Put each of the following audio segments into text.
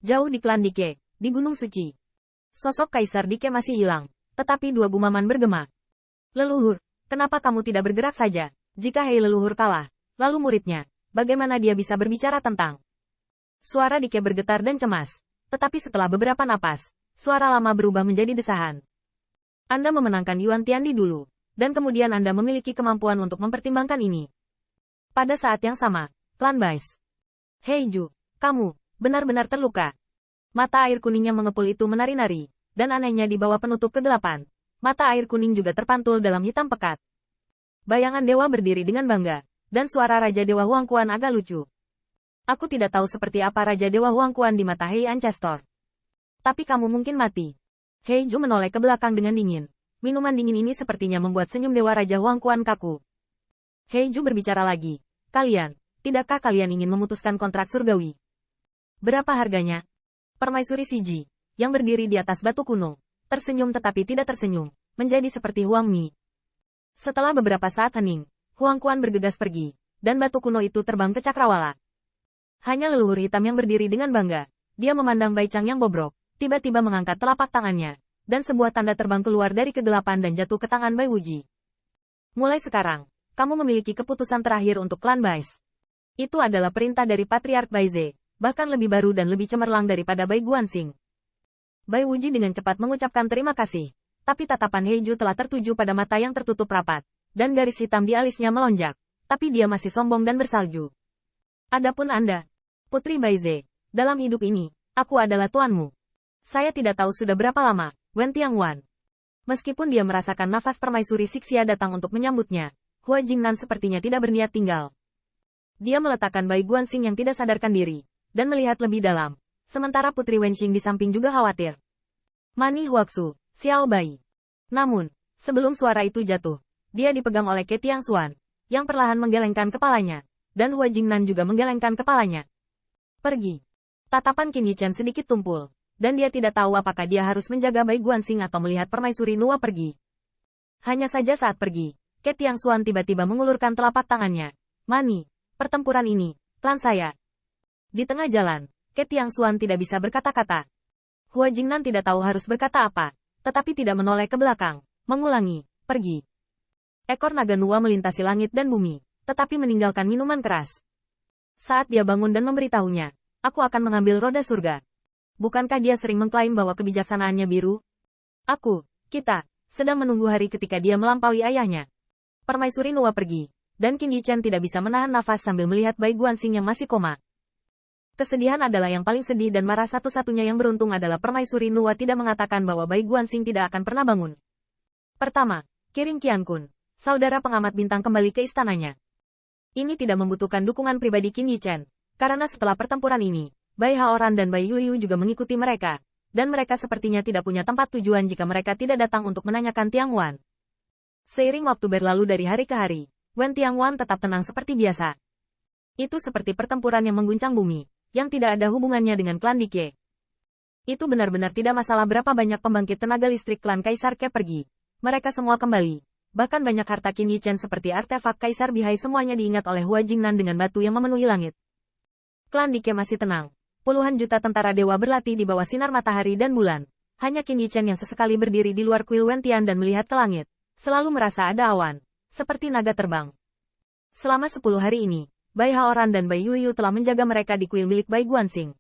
Jauh di klan Dike, di Gunung Suci. Sosok Kaisar Dike masih hilang, tetapi dua gumaman bergema. Leluhur, kenapa kamu tidak bergerak saja? Jika Hei leluhur kalah, lalu muridnya, bagaimana dia bisa berbicara tentang? Suara Dike bergetar dan cemas, tetapi setelah beberapa napas, suara lama berubah menjadi desahan. Anda memenangkan Yuan Tiandi dulu, dan kemudian Anda memiliki kemampuan untuk mempertimbangkan ini. Pada saat yang sama, klan Bais. Hei Ju, kamu benar-benar terluka. Mata air kuning yang mengepul itu menari-nari, dan anehnya di bawah penutup kegelapan, mata air kuning juga terpantul dalam hitam pekat. Bayangan dewa berdiri dengan bangga, dan suara Raja Dewa Huangquan agak lucu. Aku tidak tahu seperti apa Raja Dewa Huangquan di mata Hei Ancestor. Tapi kamu mungkin mati. Hei Ju menoleh ke belakang dengan dingin. Minuman dingin ini sepertinya membuat senyum Dewa Raja Huangquan kaku. Hei Ju berbicara lagi. Kalian, tidakkah kalian ingin memutuskan kontrak surgawi? Berapa harganya? Permaisuri Siji, yang berdiri di atas batu kuno, tersenyum tetapi tidak tersenyum, menjadi seperti Huang Mi. Setelah beberapa saat hening, Huangquan bergegas pergi, dan batu kuno itu terbang ke cakrawala. Hanya leluhur hitam yang berdiri dengan bangga. Dia memandang Bai Chang yang bobrok, tiba-tiba mengangkat telapak tangannya, dan sebuah tanda terbang keluar dari kegelapan dan jatuh ke tangan Bai Wuji. Mulai sekarang, kamu memiliki keputusan terakhir untuk klan Bais. Itu adalah perintah dari Patriark Baize, bahkan lebih baru dan lebih cemerlang daripada Bai Guanxing. Bai Wuji dengan cepat mengucapkan terima kasih, tapi tatapan Hei Ju telah tertuju pada mata yang tertutup rapat, dan garis hitam di alisnya melonjak, tapi dia masih sombong dan bersalju. Adapun Anda, Putri Baize, dalam hidup ini, aku adalah tuanmu. Saya tidak tahu sudah berapa lama, Wen Tiangwan. Meskipun dia merasakan nafas permaisuri Sixia datang untuk menyambutnya, Hua Jingnan sepertinya tidak berniat tinggal. Dia meletakkan Bai Guanxing yang tidak sadarkan diri, dan melihat lebih dalam. Sementara Putri Wenxing di samping juga khawatir. Mani Huaxu, Xiao Bai. Namun, sebelum suara itu jatuh, dia dipegang oleh Ke Tiangxuan, yang perlahan menggelengkan kepalanya, dan Hua Jingnan juga menggelengkan kepalanya. Pergi. Tatapan Qin Yichen sedikit tumpul, dan dia tidak tahu apakah dia harus menjaga Bai Guanxing atau melihat permaisuri Nuwa pergi. Hanya saja saat pergi, Ke Tiangxuan tiba-tiba mengulurkan telapak tangannya. Mani, pertempuran ini, klan saya. Di tengah jalan, Ke Tiangxuan tidak bisa berkata-kata. Hua Jingnan tidak tahu harus berkata apa, tetapi tidak menoleh ke belakang, mengulangi, pergi. Ekor naga Nuwa melintasi langit dan bumi, tetapi meninggalkan minuman keras. Saat dia bangun dan memberitahunya, aku akan mengambil roda surga. Bukankah dia sering mengklaim bahwa kebijaksanaannya biru? Kita, sedang menunggu hari ketika dia melampaui ayahnya. Permaisuri Nuwa pergi, dan Qin Yichen tidak bisa menahan nafas sambil melihat Bai Guanxing yang masih koma. Kesedihan adalah yang paling sedih dan marah satu-satunya yang beruntung adalah Permaisuri Nuwa tidak mengatakan bahwa Bai Guanxing tidak akan pernah bangun. Pertama, kirim Qiankun, saudara pengamat bintang kembali ke istananya. Ini tidak membutuhkan dukungan pribadi Qin Yichen, karena setelah pertempuran ini, Bai Haoran dan Bai Yuyu juga mengikuti mereka, dan mereka sepertinya tidak punya tempat tujuan jika mereka tidak datang untuk menanyakan Tiangwan. Seiring waktu berlalu dari hari ke hari, Wen Tiangwan tetap tenang seperti biasa. Itu seperti pertempuran yang mengguncang bumi, yang tidak ada hubungannya dengan klan Dike. Itu benar-benar tidak masalah berapa banyak pembangkit tenaga listrik klan Kaisar Ke pergi. Mereka semua kembali. Bahkan banyak harta Qin Yichen seperti artefak Kaisar Bihai semuanya diingat oleh Hua Jingnan dengan batu yang memenuhi langit. Klan Dike masih tenang. Puluhan juta tentara dewa berlatih di bawah sinar matahari dan bulan. Hanya Qin Yichen yang sesekali berdiri di luar kuil Wentian dan melihat ke langit. Selalu merasa ada awan, seperti naga terbang. Selama 10 hari ini, Bai Haoran dan Bai Yuyu telah menjaga mereka di kuil milik Bai Guanxing.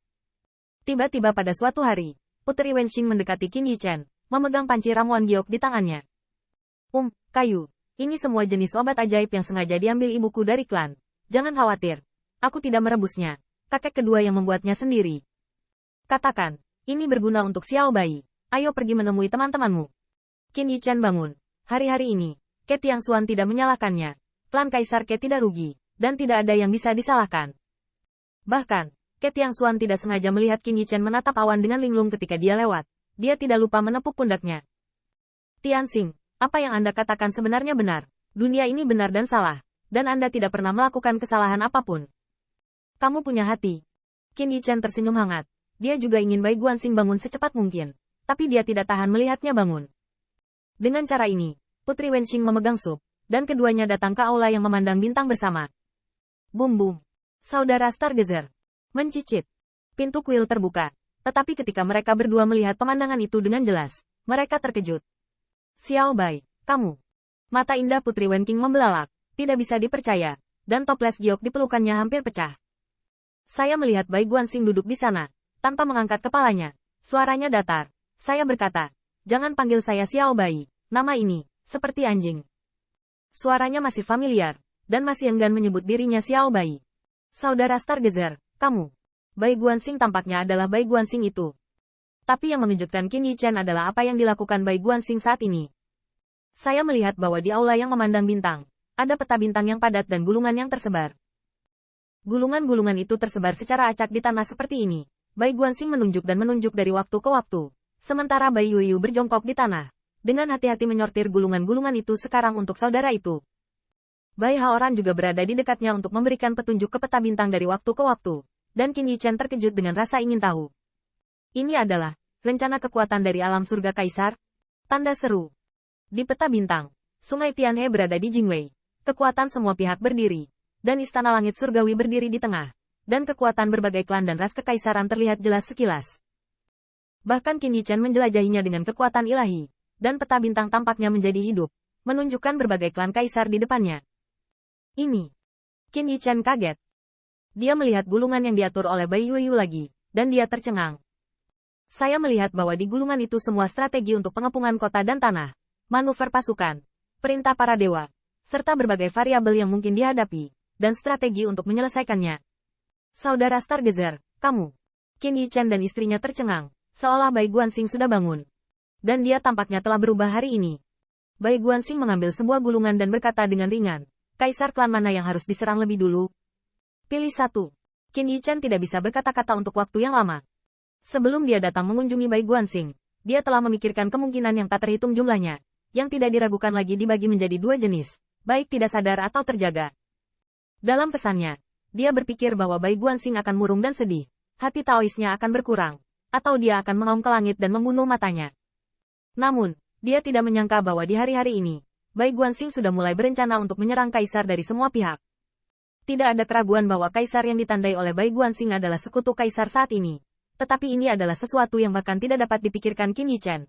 Tiba-tiba pada suatu hari, Putri Wenxing mendekati Qin Yichen, memegang panci ramuan giok di tangannya. Kayu. Ini semua jenis obat ajaib yang sengaja diambil ibuku dari klan. Jangan khawatir. Aku tidak merebusnya. Kakek kedua yang membuatnya sendiri. Katakan, ini berguna untuk Xiao Bai. Ayo pergi menemui teman-temanmu. Qin Yichen bangun. Hari-hari ini, Ke Tiangxuan tidak menyalahkannya. Klan Kaisar Ke tidak rugi, dan tidak ada yang bisa disalahkan. Bahkan, Ke Tiangxuan tidak sengaja melihat Qin Yichen menatap awan dengan linglung ketika dia lewat. Dia tidak lupa menepuk pundaknya. Tianxing, apa yang Anda katakan sebenarnya benar. Dunia ini benar dan salah, dan Anda tidak pernah melakukan kesalahan apapun. Kamu punya hati. Qin Yichen tersenyum hangat. Dia juga ingin Bai Guanxing bangun secepat mungkin, tapi dia tidak tahan melihatnya bangun. Dengan cara ini, Putri Wenxing memegang sup, dan keduanya datang ke aula yang memandang bintang bersama. Bum bum. Saudara Stargazer. Mencicit. Pintu kuil terbuka, Tetapi ketika mereka berdua melihat pemandangan itu dengan jelas, mereka terkejut. Xiao Bai, kamu. Mata indah Putri Wenqing membelalak, tidak bisa dipercaya, dan toples giok di pelukannya hampir pecah. Saya melihat Bai Guanxing duduk di sana, tanpa mengangkat kepalanya. Suaranya datar. Saya berkata, jangan panggil saya Xiao Bai, nama ini, seperti anjing. Suaranya masih familiar, dan masih enggan menyebut dirinya Xiao Bai. Saudara Stargazer, kamu. Bai Guanxing tampaknya adalah Bai Guanxing itu. Tapi yang mengejutkan Qin Yichen adalah apa yang dilakukan Bai Guanxing saat ini. Saya melihat bahwa di aula yang memandang bintang, ada peta bintang yang padat dan gulungan yang tersebar. Gulungan-gulungan itu tersebar secara acak di tanah seperti ini. Bai Guanxing menunjuk dan menunjuk dari waktu ke waktu. Sementara Bai Yuyu berjongkok di tanah. Dengan hati-hati menyortir gulungan-gulungan itu sekarang untuk saudara itu. Bai Haoran juga berada di dekatnya untuk memberikan petunjuk ke peta bintang dari waktu ke waktu. Dan Qin Yichen terkejut dengan rasa ingin tahu. Ini adalah rencana kekuatan dari alam surga Kaisar? Tanda seru. Di peta bintang, Sungai Tianhe berada di Jingwei. Kekuatan semua pihak berdiri. Dan istana langit surgawi berdiri di tengah. Dan kekuatan berbagai klan dan ras kekaisaran terlihat jelas sekilas. Bahkan Qin Yichen menjelajahinya dengan kekuatan ilahi. Dan peta bintang tampaknya menjadi hidup. Menunjukkan berbagai klan kaisar di depannya. Ini. Qin Yichen kaget. Dia melihat gulungan yang diatur oleh Bai Yuyu lagi, dan dia tercengang. Saya melihat bahwa di gulungan itu semua strategi untuk pengepungan kota dan tanah, manuver pasukan, perintah para dewa, serta berbagai variabel yang mungkin dihadapi, dan strategi untuk menyelesaikannya. Saudara Stargazer, kamu. Qin Yichen dan istrinya tercengang, seolah Bai Guanxing sudah bangun. Dan dia tampaknya telah berubah hari ini. Bai Guanxing mengambil sebuah gulungan dan berkata dengan ringan, Kaisar klan mana yang harus diserang lebih dulu? Pilih satu. Qin Yichen tidak bisa berkata-kata untuk waktu yang lama. Sebelum dia datang mengunjungi Bai Guanxing, dia telah memikirkan kemungkinan yang tak terhitung jumlahnya, yang tidak diragukan lagi dibagi menjadi dua jenis, baik tidak sadar atau terjaga. Dalam pesannya, dia berpikir bahwa Bai Guanxing akan murung dan sedih, hati Taoisnya akan berkurang, atau dia akan mengaum ke langit dan membunuh matanya. Namun, dia tidak menyangka bahwa di hari-hari ini, Bai Guanxing sudah mulai berencana untuk menyerang kaisar dari semua pihak. Tidak ada keraguan bahwa kaisar yang ditandai oleh Bai Guanxing adalah sekutu kaisar saat ini. Tetapi ini adalah sesuatu yang bahkan tidak dapat dipikirkan Qin Yichen.